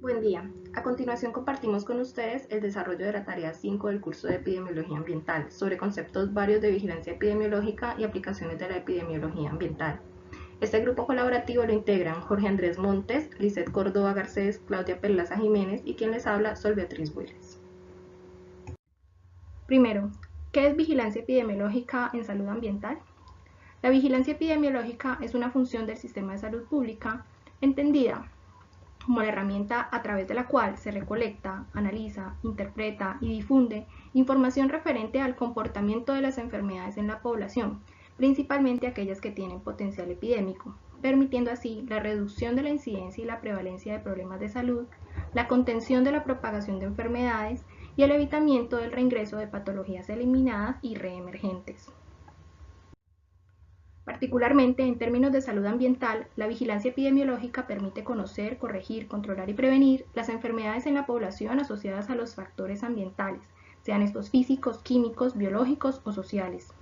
Buen día. A continuación compartimos con ustedes el desarrollo de la tarea 5 del curso de Epidemiología Ambiental sobre conceptos varios de vigilancia epidemiológica y aplicaciones de la epidemiología ambiental. Este grupo colaborativo lo integran Jorge Andrés Montes, Lisset Córdoba Garcés, Claudia Perlaza Jiménez y quien les habla, Sol Beatriz Willes. Primero, ¿qué es vigilancia epidemiológica en salud ambiental? La vigilancia epidemiológica es una función del sistema de salud pública entendida como la herramienta a través de la cual se recolecta, analiza, interpreta y difunde información referente al comportamiento de las enfermedades en la población, principalmente aquellas que tienen potencial epidémico, permitiendo así la reducción de la incidencia y la prevalencia de problemas de salud, la contención de la propagación de enfermedades y el evitamiento del reingreso de patologías eliminadas y reemergentes. Particularmente en términos de salud ambiental, la vigilancia epidemiológica permite conocer, corregir, controlar y prevenir las enfermedades en la población asociadas a los factores ambientales, sean estos físicos, químicos, biológicos o sociales.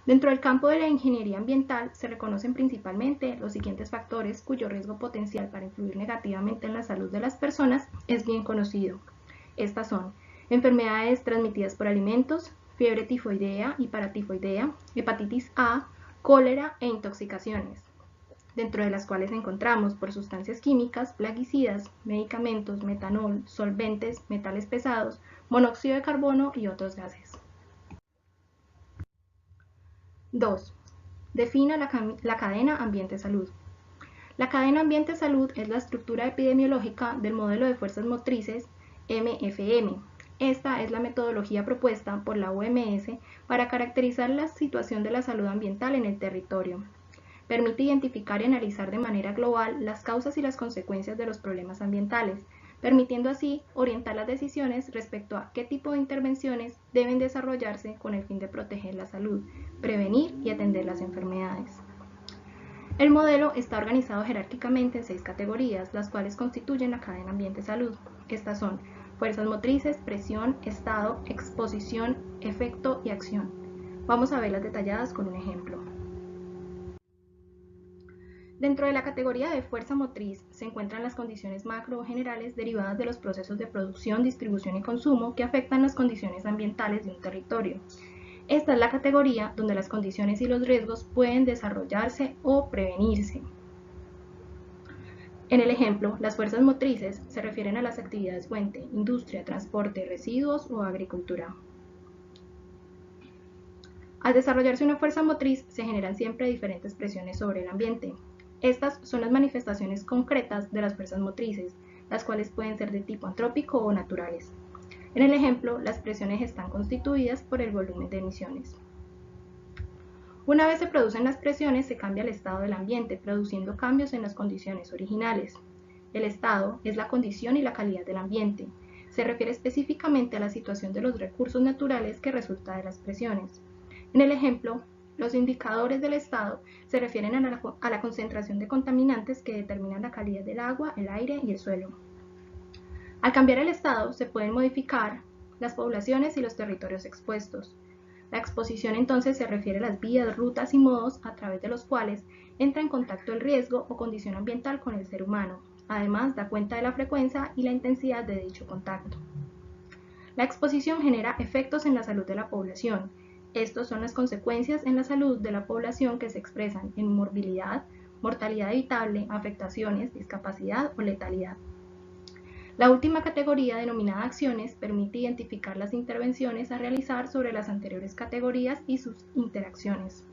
Dentro del campo de la ingeniería ambiental se reconocen principalmente los siguientes factores cuyo riesgo potencial para influir negativamente en la salud de las personas es bien conocido. Estas son enfermedades transmitidas por alimentos, fiebre tifoidea y paratifoidea, hepatitis A, cólera e intoxicaciones, dentro de las cuales encontramos por sustancias químicas, plaguicidas, medicamentos, metanol, solventes, metales pesados, monóxido de carbono y otros gases. 2. Defina la cadena ambiente-salud. La cadena ambiente-salud es la estructura epidemiológica del modelo de fuerzas motrices MFM. Esta es la metodología propuesta por la OMS para caracterizar la situación de la salud ambiental en el territorio. Permite identificar y analizar de manera global las causas y las consecuencias de los problemas ambientales, permitiendo así orientar las decisiones respecto a qué tipo de intervenciones deben desarrollarse con el fin de proteger la salud, prevenir y atender las enfermedades. El modelo está organizado jerárquicamente en 6 categorías, las cuales constituyen la cadena ambiente-salud. Estas son fuerzas motrices, presión, estado, exposición, efecto y acción. Vamos a verlas detalladas con un ejemplo. Dentro de la categoría de fuerza motriz se encuentran las condiciones macro o generales derivadas de los procesos de producción, distribución y consumo que afectan las condiciones ambientales de un territorio. Esta es la categoría donde las condiciones y los riesgos pueden desarrollarse o prevenirse. En el ejemplo, las fuerzas motrices se refieren a las actividades fuente, industria, transporte, residuos o agricultura. Al desarrollarse una fuerza motriz se generan siempre diferentes presiones sobre el ambiente. Estas son las manifestaciones concretas de las fuerzas motrices, las cuales pueden ser de tipo antrópico o naturales. En el ejemplo, las presiones están constituidas por el volumen de emisiones. Una vez se producen las presiones, se cambia el estado del ambiente, produciendo cambios en las condiciones originales. El estado es la condición y la calidad del ambiente. Se refiere específicamente a la situación de los recursos naturales que resulta de las presiones. En el ejemplo, los indicadores del estado se refieren a la concentración de contaminantes que determinan la calidad del agua, el aire y el suelo. Al cambiar el estado, se pueden modificar las poblaciones y los territorios expuestos. La exposición entonces se refiere a las vías, rutas y modos a través de los cuales entra en contacto el riesgo o condición ambiental con el ser humano. Además, da cuenta de la frecuencia y la intensidad de dicho contacto. La exposición genera efectos en la salud de la población. Estos son las consecuencias en la salud de la población que se expresan en morbilidad, mortalidad evitable, afectaciones, discapacidad o letalidad. La última categoría, denominada acciones, permite identificar las intervenciones a realizar sobre las anteriores categorías y sus interacciones.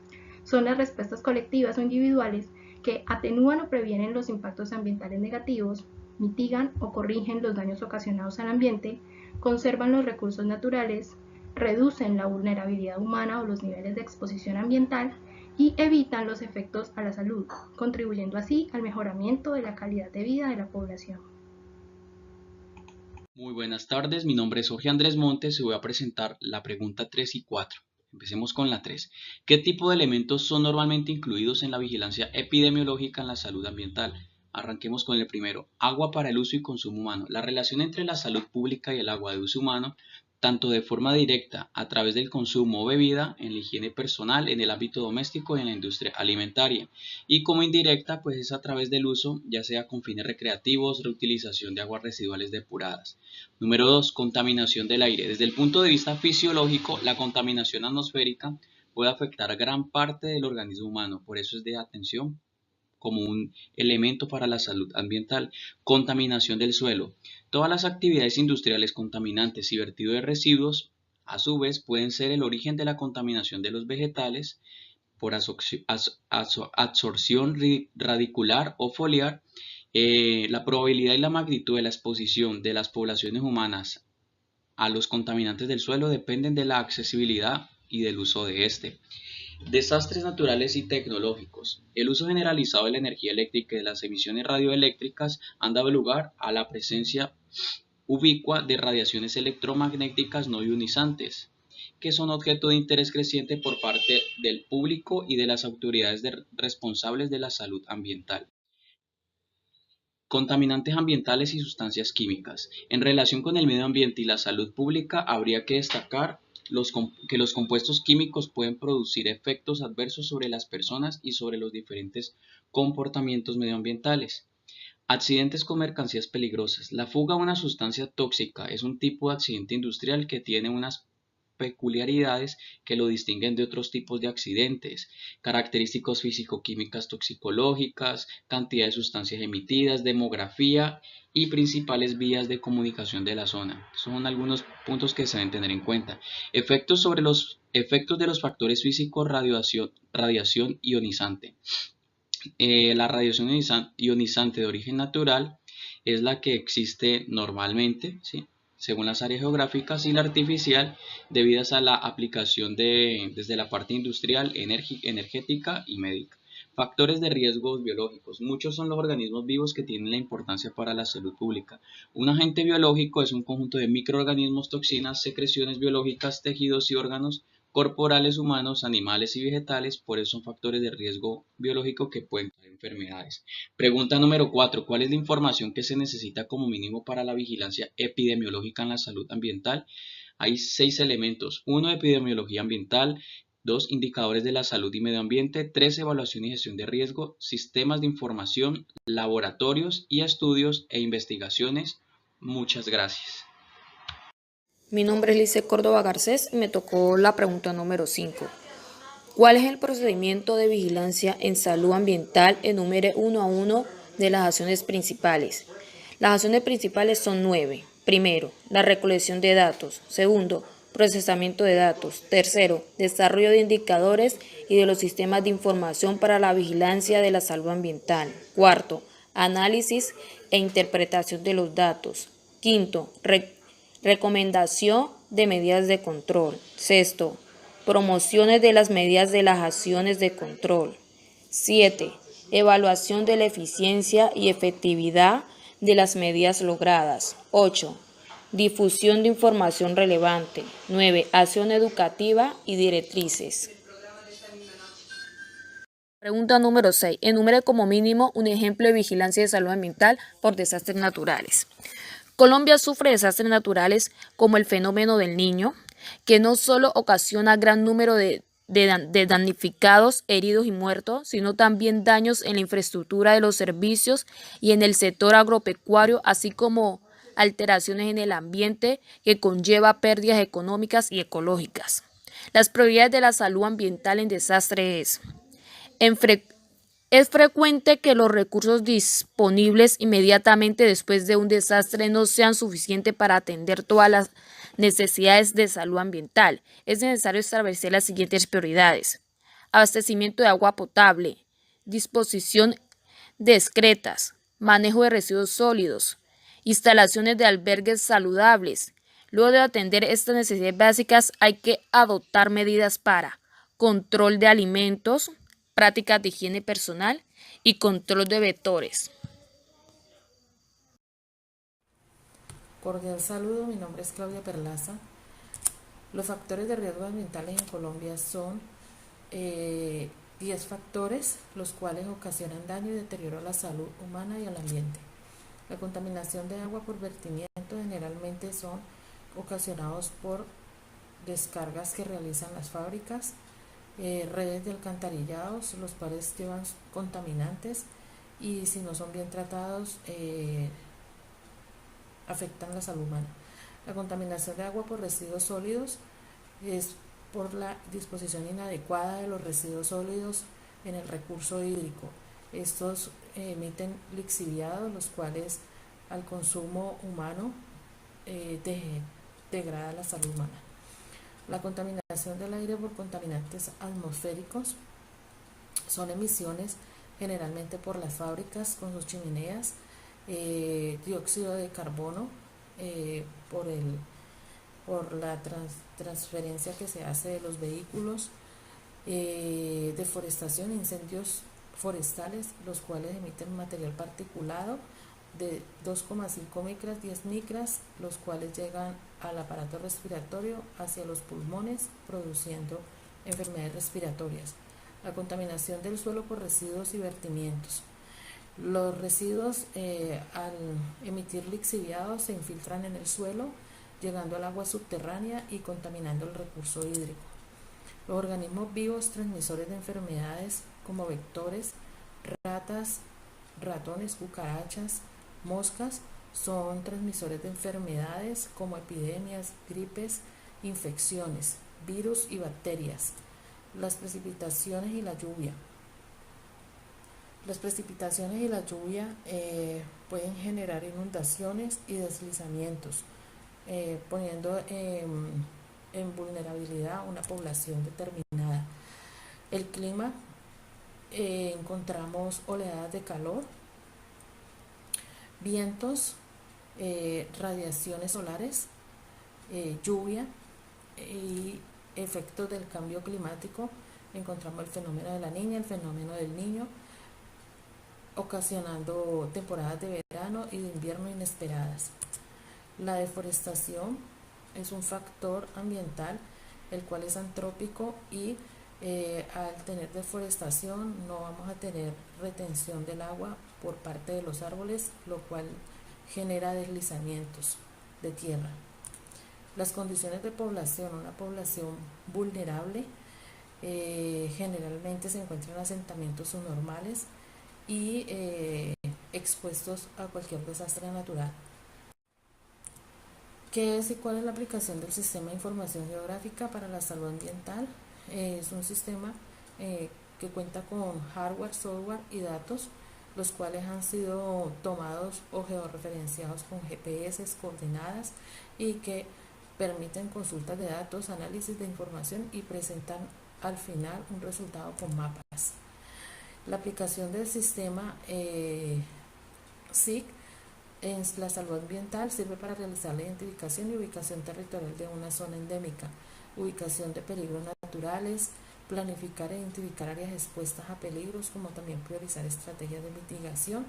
Son las respuestas colectivas o individuales que atenúan o previenen los impactos ambientales negativos, mitigan o corrigen los daños ocasionados al ambiente, conservan los recursos naturales, reducen la vulnerabilidad humana o los niveles de exposición ambiental y evitan los efectos a la salud, contribuyendo así al mejoramiento de la calidad de vida de la población. Muy buenas tardes, mi nombre es Jorge Andrés Montes y voy a presentar la pregunta 3 y 4. Empecemos con la 3. ¿Qué tipo de elementos son normalmente incluidos en la vigilancia epidemiológica en la salud ambiental? Arranquemos con el primero. Agua para el uso y consumo humano. La relación entre la salud pública y el agua de uso humano tanto de forma directa a través del consumo o bebida, en la higiene personal, en el ámbito doméstico y en la industria alimentaria, y como indirecta pues es a través del uso, ya sea con fines recreativos, reutilización de aguas residuales depuradas. Número 2. Contaminación del aire. Desde el punto de vista fisiológico, la contaminación atmosférica puede afectar gran parte del organismo humano, por eso es de atención como un elemento para la salud ambiental. Contaminación del suelo. Todas las actividades industriales contaminantes y vertido de residuos, a su vez, pueden ser el origen de la contaminación de los vegetales por absorción radicular o foliar. La probabilidad y la magnitud de la exposición de las poblaciones humanas a los contaminantes del suelo dependen de la accesibilidad y del uso de este. Desastres naturales y tecnológicos. El uso generalizado de la energía eléctrica y de las emisiones radioeléctricas han dado lugar a la presencia ubicua de radiaciones electromagnéticas no ionizantes, que son objeto de interés creciente por parte del público y de las autoridades responsables de la salud ambiental. Contaminantes ambientales y sustancias químicas. En relación con el medio ambiente y la salud pública, habría que destacar que los compuestos químicos pueden producir efectos adversos sobre las personas y sobre los diferentes comportamientos medioambientales. Accidentes con mercancías peligrosas. La fuga de una sustancia tóxica es un tipo de accidente industrial que tiene unas peculiaridades que lo distinguen de otros tipos de accidentes, características físico-químicas toxicológicas, cantidad de sustancias emitidas, demografía y principales vías de comunicación de la zona. Son algunos puntos que se deben tener en cuenta. Efectos sobre los efectos de los factores físicos, radiación ionizante. La radiación ionizante de origen natural es la que existe normalmente, ¿sí?, según las áreas geográficas, y la artificial debidas a la aplicación desde la parte industrial, energética y médica. Factores de riesgos biológicos. Muchos son los organismos vivos que tienen la importancia para la salud pública. Un agente biológico es un conjunto de microorganismos, toxinas, secreciones biológicas, tejidos y órganos corporales humanos, animales y vegetales, por eso son factores de riesgo biológico que pueden causar enfermedades. Pregunta número 4. ¿Cuál es la información que se necesita como mínimo para la vigilancia epidemiológica en la salud ambiental? Hay 6 elementos. 1. Epidemiología ambiental. 2. Indicadores de la salud y medio ambiente. 3. Evaluación y gestión de riesgo. Sistemas de información, laboratorios y estudios e investigaciones. Muchas gracias. Mi nombre es Lice Córdoba Garcés y me tocó la pregunta número 5. ¿Cuál es el procedimiento de vigilancia en salud ambiental? Enumere uno a uno de las acciones principales. Las acciones principales son 9. Primero, la recolección de datos. Segundo, procesamiento de datos. Tercero, desarrollo de indicadores y de los sistemas de información para la vigilancia de la salud ambiental. Cuarto, análisis e interpretación de los datos. Quinto, recomendación de medidas de control. Sexto, promociones de las medidas de las acciones de control. 7. Evaluación de la eficiencia y efectividad de las medidas logradas. 8. Difusión de información relevante. 9. Acción educativa y directrices. Pregunta número 6. Enumere como mínimo un ejemplo de vigilancia de salud ambiental por desastres naturales. Colombia sufre desastres naturales como el fenómeno del Niño, que no solo ocasiona gran número de damnificados, heridos y muertos, sino también daños en la infraestructura de los servicios y en el sector agropecuario, así como alteraciones en el ambiente que conlleva pérdidas económicas y ecológicas. Las prioridades de la salud ambiental en desastres es frecuente que los recursos disponibles inmediatamente después de un desastre no sean suficientes para atender todas las necesidades de salud ambiental. Es necesario establecer las siguientes prioridades: abastecimiento de agua potable, disposición de excretas, manejo de residuos sólidos, instalaciones de albergues saludables. Luego de atender estas necesidades básicas, hay que adoptar medidas para control de alimentos, prácticas de higiene personal y control de vectores. Cordial saludo, mi nombre es Claudia Perlaza. Los factores de riesgo ambientales en Colombia son 10 factores, los cuales ocasionan daño y deterioro a la salud humana y al ambiente. La contaminación de agua por vertimiento generalmente son ocasionados por descargas que realizan las fábricas, redes de alcantarillados, los cuales llevan contaminantes y si no son bien tratados afectan la salud humana. La contaminación de agua por residuos sólidos es por la disposición inadecuada de los residuos sólidos en el recurso hídrico. Estos emiten lixiviados, los cuales al consumo humano degrada la salud humana. La contaminación del aire por contaminantes atmosféricos son emisiones generalmente por las fábricas con sus chimeneas, dióxido de carbono por la transferencia que se hace de los vehículos, deforestación, incendios forestales, los cuales emiten material particulado de 2,5 micras, 10 micras, los cuales llegan al aparato respiratorio hacia los pulmones, produciendo enfermedades respiratorias. La contaminación del suelo por residuos y vertimientos. Los residuos al emitir lixiviados se infiltran en el suelo, llegando al agua subterránea y contaminando el recurso hídrico. Los organismos vivos transmisores de enfermedades como vectores, ratas, ratones, cucarachas, moscas, son transmisores de enfermedades como epidemias, gripes, infecciones, virus y bacterias. Las precipitaciones y la lluvia. Las precipitaciones y la lluvia pueden generar inundaciones y deslizamientos, poniendo en vulnerabilidad a una población determinada. El clima, encontramos oleadas de calor, vientos, radiaciones solares, lluvia y efectos del cambio climático. Encontramos el fenómeno de la niña, el fenómeno del niño, ocasionando temporadas de verano y de invierno inesperadas. La deforestación es un factor ambiental, el cual es antrópico y al tener deforestación no vamos a tener retención del agua por parte de los árboles, lo cual genera deslizamientos de tierra. Las condiciones de población, una población vulnerable, generalmente se encuentra en asentamientos subnormales y expuestos a cualquier desastre natural. ¿Qué es y cuál es la aplicación del Sistema de Información Geográfica para la Salud Ambiental? Es un sistema que cuenta con hardware, software y datos, los cuales han sido tomados o georreferenciados con GPS, coordenadas y que permiten consultas de datos, análisis de información y presentan al final un resultado con mapas. La aplicación del sistema SIG en la salud ambiental sirve para realizar la identificación y ubicación territorial de una zona endémica, ubicación de peligros naturales, planificar e identificar áreas expuestas a peligros, como también priorizar estrategias de mitigación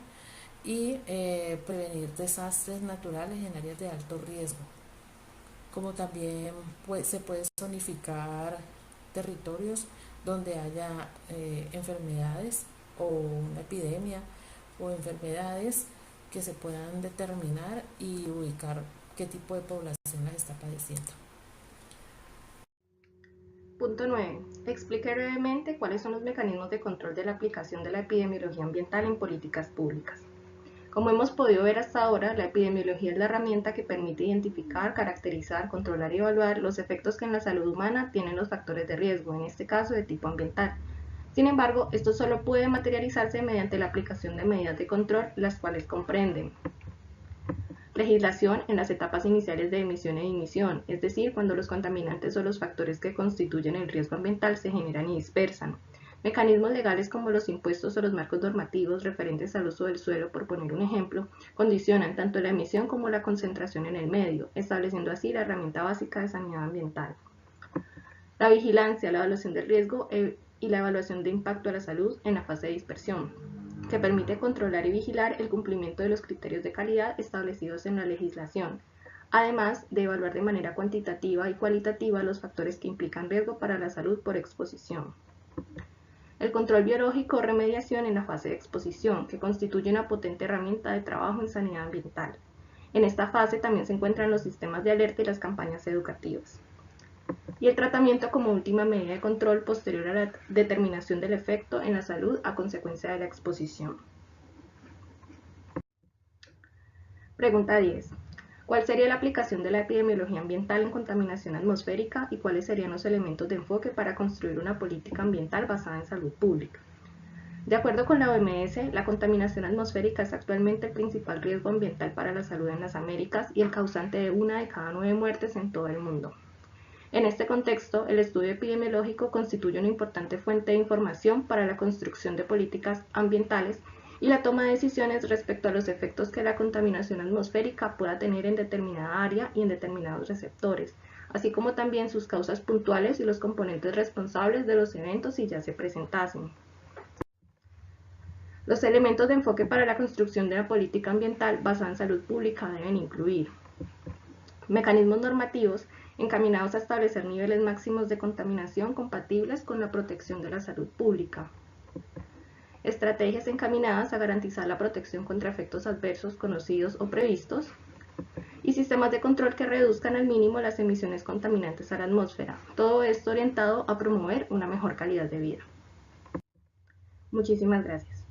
y prevenir desastres naturales en áreas de alto riesgo. Como también se puede zonificar territorios donde haya enfermedades o una epidemia o enfermedades que se puedan determinar y ubicar qué tipo de población las está padeciendo. Punto 9. Explique brevemente cuáles son los mecanismos de control de la aplicación de la epidemiología ambiental en políticas públicas. Como hemos podido ver hasta ahora, la epidemiología es la herramienta que permite identificar, caracterizar, controlar y evaluar los efectos que en la salud humana tienen los factores de riesgo, en este caso de tipo ambiental. Sin embargo, esto solo puede materializarse mediante la aplicación de medidas de control, las cuales comprenden legislación en las etapas iniciales de emisión e dimisión, es decir, cuando los contaminantes o los factores que constituyen el riesgo ambiental se generan y dispersan. Mecanismos legales como los impuestos o los marcos normativos referentes al uso del suelo, por poner un ejemplo, condicionan tanto la emisión como la concentración en el medio, estableciendo así la herramienta básica de sanidad ambiental. La vigilancia, la evaluación del riesgo y la evaluación de impacto a la salud en la fase de dispersión, que permite controlar y vigilar el cumplimiento de los criterios de calidad establecidos en la legislación, además de evaluar de manera cuantitativa y cualitativa los factores que implican riesgo para la salud por exposición. El control biológico o remediación en la fase de exposición, que constituye una potente herramienta de trabajo en sanidad ambiental. En esta fase también se encuentran los sistemas de alerta y las campañas educativas. Y el tratamiento como última medida de control posterior a la determinación del efecto en la salud a consecuencia de la exposición. Pregunta 10. ¿Cuál sería la aplicación de la epidemiología ambiental en contaminación atmosférica y cuáles serían los elementos de enfoque para construir una política ambiental basada en salud pública? De acuerdo con la OMS, la contaminación atmosférica es actualmente el principal riesgo ambiental para la salud en las Américas y el causante de 1 de cada 9 muertes en todo el mundo. En este contexto, el estudio epidemiológico constituye una importante fuente de información para la construcción de políticas ambientales y la toma de decisiones respecto a los efectos que la contaminación atmosférica pueda tener en determinada área y en determinados receptores, así como también sus causas puntuales y los componentes responsables de los eventos si ya se presentasen. Los elementos de enfoque para la construcción de la política ambiental basada en salud pública deben incluir mecanismos normativos encaminados a establecer niveles máximos de contaminación compatibles con la protección de la salud pública, estrategias encaminadas a garantizar la protección contra efectos adversos conocidos o previstos, y sistemas de control que reduzcan al mínimo las emisiones contaminantes a la atmósfera. Todo esto orientado a promover una mejor calidad de vida. Muchísimas gracias.